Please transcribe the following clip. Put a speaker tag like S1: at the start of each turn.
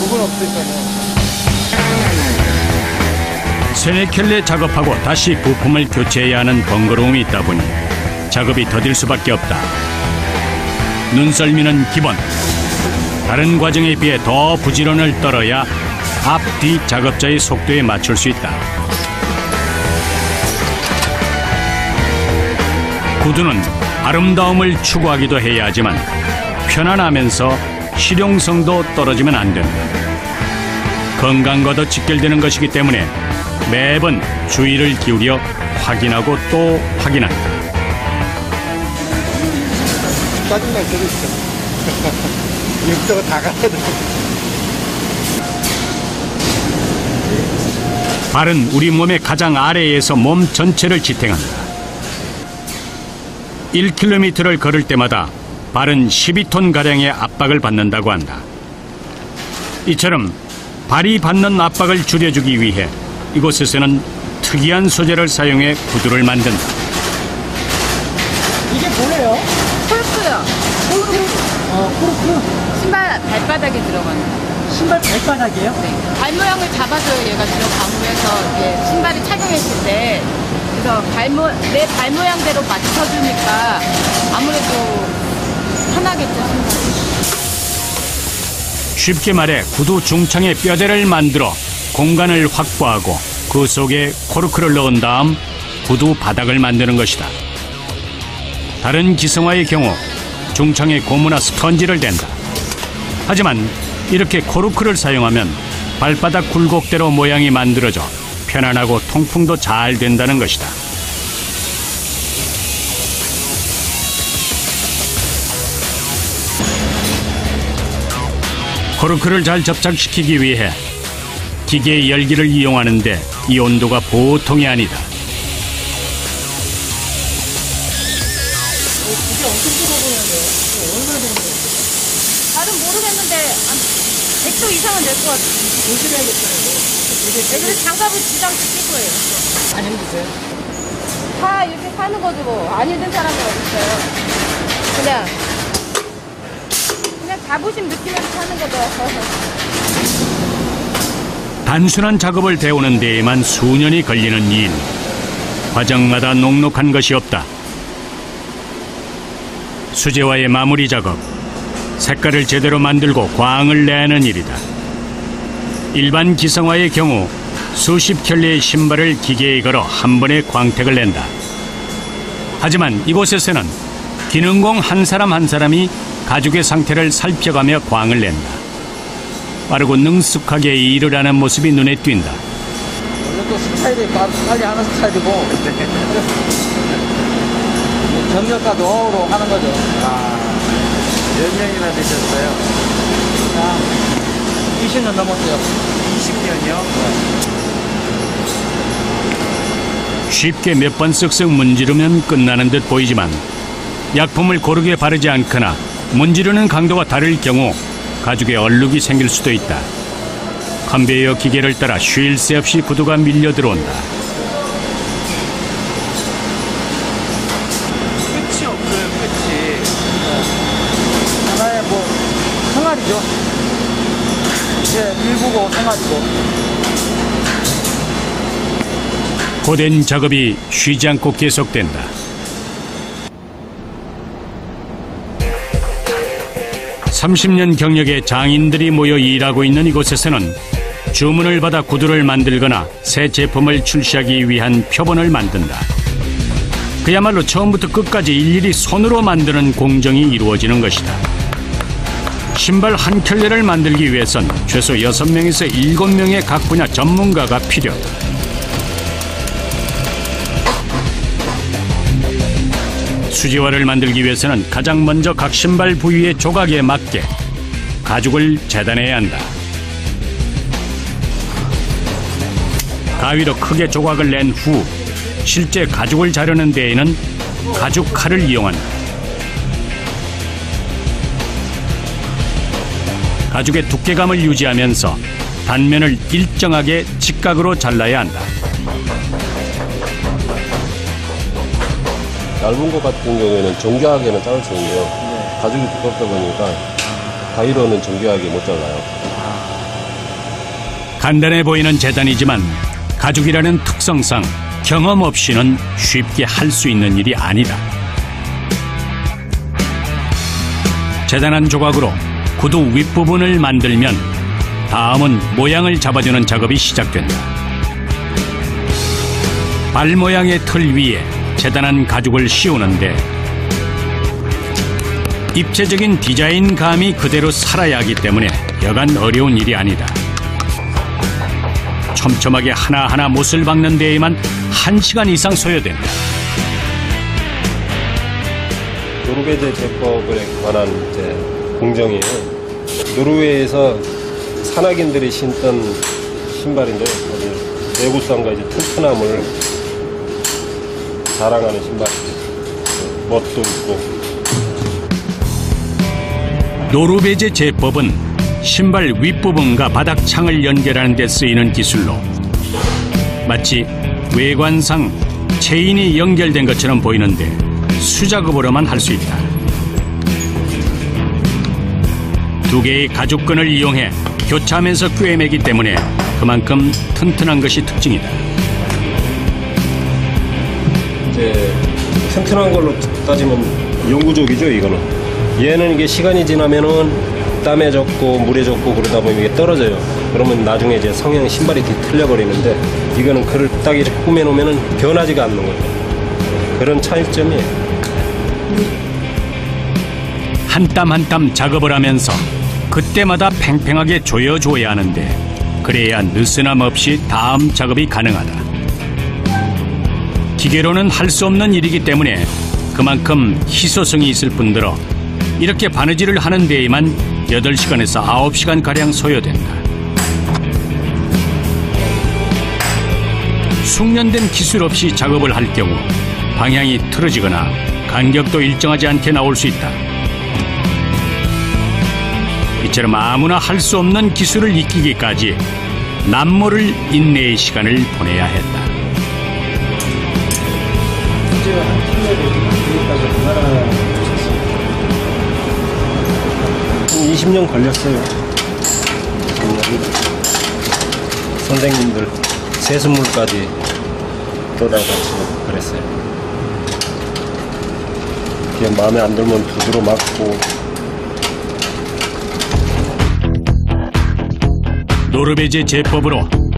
S1: 부분 없으니까요.
S2: 세네 켤레 작업하고 다시 부품을 교체해야 하는 번거로움이 있다 보니 작업이 더딜 수밖에 없다. 눈썰미는 기본. 다른 과정에 비해 더 부지런을 떨어야 앞, 뒤 작업자의 속도에 맞출 수 있다. 구두는 아름다움을 추구하기도 해야 하지만 편안하면서 실용성도 떨어지면 안 된다. 건강과도 직결되는 것이기 때문에 매번 주의를 기울여 확인하고 또 확인한다.
S1: 짜증날 때도 있어. 이것저것 다 가야 돼.
S2: 발은 우리 몸의 가장 아래에서 몸 전체를 지탱한다. 1km를 걸을 때마다 발은 12톤가량의 압박을 받는다고 한다. 이처럼 발이 받는 압박을 줄여주기 위해 이곳에서는 특이한 소재를 사용해 구두를 만든다.
S1: 이게 뭐예요?
S3: 코르크요.
S1: 코르크.
S3: 신발 발바닥에 들어가는.
S1: 신발 발바닥이에요?
S3: 네. 발 모양을 잡아서 얘가 들어가고 해서 이게 신발을 착용했을 때 그래서 내 발 모양대로 맞춰주니까 아무래도 편하겠죠, 신발이.
S2: 쉽게 말해 구두 중창의 뼈대를 만들어 공간을 확보하고 그 속에 코르크를 넣은 다음 구두 바닥을 만드는 것이다. 다른 기성화의 경우 중창에 고무나 스펀지를 댄다. 하지만 이렇게 코르크를 사용하면 발바닥 굴곡대로 모양이 만들어져 편안하고 통풍도 잘 된다는 것이다. 코르크를 잘 접착시키기 위해 기계의 열기를 이용하는데 이 온도가 보통이 아니다.
S3: 이게 엄청 뜨거워 보이는데요? 얼마나 되는데요? 잘은 모르겠는데 한 100도 이상은 될 것 같아요.
S1: 조심해야겠어요.
S3: 네, 그래서 장갑을 두 장씩 낄 거예요.
S1: 안 힘드세요?
S3: 다 이렇게 사는 거지 뭐. 안 힘든 사람이 어딨어요. 그냥 자부심 느끼면서 사는 거죠.
S2: 단순한 작업을 배우는 데에만 수년이 걸리는 일. 과정마다 녹록한 것이 없다. 수제화의 마무리 작업, 색깔을 제대로 만들고 광을 내는 일이다. 일반 기성화의 경우 수십 켤레의 신발을 기계에 걸어 한 번에 광택을 낸다. 하지만 이곳에서는 기능공 한 사람 한 사람이 가죽의 상태를 살펴가며 광을 낸다. 빠르고 능숙하게 일을 하는 모습이 눈에 띈다.
S1: 원래 또 스타일이 빨리 하는 스타일이고 경력과 노하우로 하는 거죠. 몇 년이나 되셨어요? 20년 넘었어요. 20년이요?
S2: 쉽게 몇 번 쓱쓱 문지르면 끝나는 듯 보이지만 약품을 고르게 바르지 않거나 문지르는 강도가 다를 경우 가죽에 얼룩이 생길 수도 있다. 컨베이어 기계를 따라 쉴 새 없이 구두가 밀려 들어온다.
S1: 끝이 없어요, 끝이. 하나의 뭐 항아리죠. 이제 일부고 항아리고.
S2: 고된 작업이 쉬지 않고 계속된다. (30년) 경력의 장인들이 모여 일하고 있는 이곳에서는 주문을 받아 구두를 만들거나 새 제품을 출시하기 위한 표본을 만든다. 그야말로 처음부터 끝까지 일일이 손으로 만드는 공정이 이루어지는 것이다. 신발 한 켤레를 만들기 위해선 최소 6명에서 7명의 각 분야 전문가가 필요하다. 수제화를 만들기 위해서는 가장 먼저 각 신발 부위의 조각에 맞게 가죽을 재단해야 한다. 가위로 크게 조각을 낸 후 실제 가죽을 자르는 데에는 가죽 칼을 이용한다. 가죽의 두께감을 유지하면서 단면을 일정하게 직각으로 잘라야 한다.
S4: 얇은 것 같은 경우에는 정교하게는 자를 수 있는데요. 가죽이 두껍다 보니까 가위로는 정교하게 못 잘라요.
S2: 간단해 보이는 재단이지만 가죽이라는 특성상 경험 없이는 쉽게 할 수 있는 일이 아니다. 재단한 조각으로 구두 윗부분을 만들면 다음은 모양을 잡아주는 작업이 시작된다. 발 모양의 틀 위에 재단한 가죽을 씌우는데 입체적인 디자인 감이 그대로 살아야 하기 때문에 여간 어려운 일이 아니다. 촘촘하게 하나하나 못을 박는 데에만 1시간 이상 소요된다.
S4: 노르웨이 제법에 관한 이제 공정이에요. 노르웨이에서 산악인들이 신던 신발인데 내구성과 이제 튼튼함을 자랑하는 신발이에요. 멋도 있고.
S2: 노르베제 제법은 신발 윗부분과 바닥창을 연결하는 데 쓰이는 기술로 마치 외관상 체인이 연결된 것처럼 보이는데 수작업으로만 할 수 있다. 두 개의 가죽끈을 이용해 교차하면서 꿰매기 때문에 그만큼 튼튼한 것이 특징이다.
S4: 이제 튼튼한 걸로 따지면 영구적이죠, 이거는. 얘는 이게 시간이 지나면은 땀에 젖고 물에 젖고 그러다 보면 이게 떨어져요. 그러면 나중에 이제 성형 신발이 이렇게 틀려버리는데 이거는 그를 딱 이렇게 꾸며놓으면은 변하지가 않는 거예요. 그런 차이점이에요.
S2: 한 땀 한 땀 작업을 하면서 그때마다 팽팽하게 조여줘야 하는데 그래야 느슨함 없이 다음 작업이 가능하다. 기계로는 할 수 없는 일이기 때문에 그만큼 희소성이 있을 뿐더러 이렇게 바느질을 하는 데에만 8시간에서 9시간가량 소요된다. 숙련된 기술 없이 작업을 할 경우 방향이 틀어지거나 간격도 일정하지 않게 나올 수 있다. 이처럼 아무나 할 수 없는 기술을 익히기까지 남모를 인내의 시간을 보내야 했다.
S4: 20년 걸렸어요. 선생님들 세수물까지 떠다가지고 그랬어요. 그게 마음에 안 들면 두드러 맞고.
S2: 노르베제 제법으로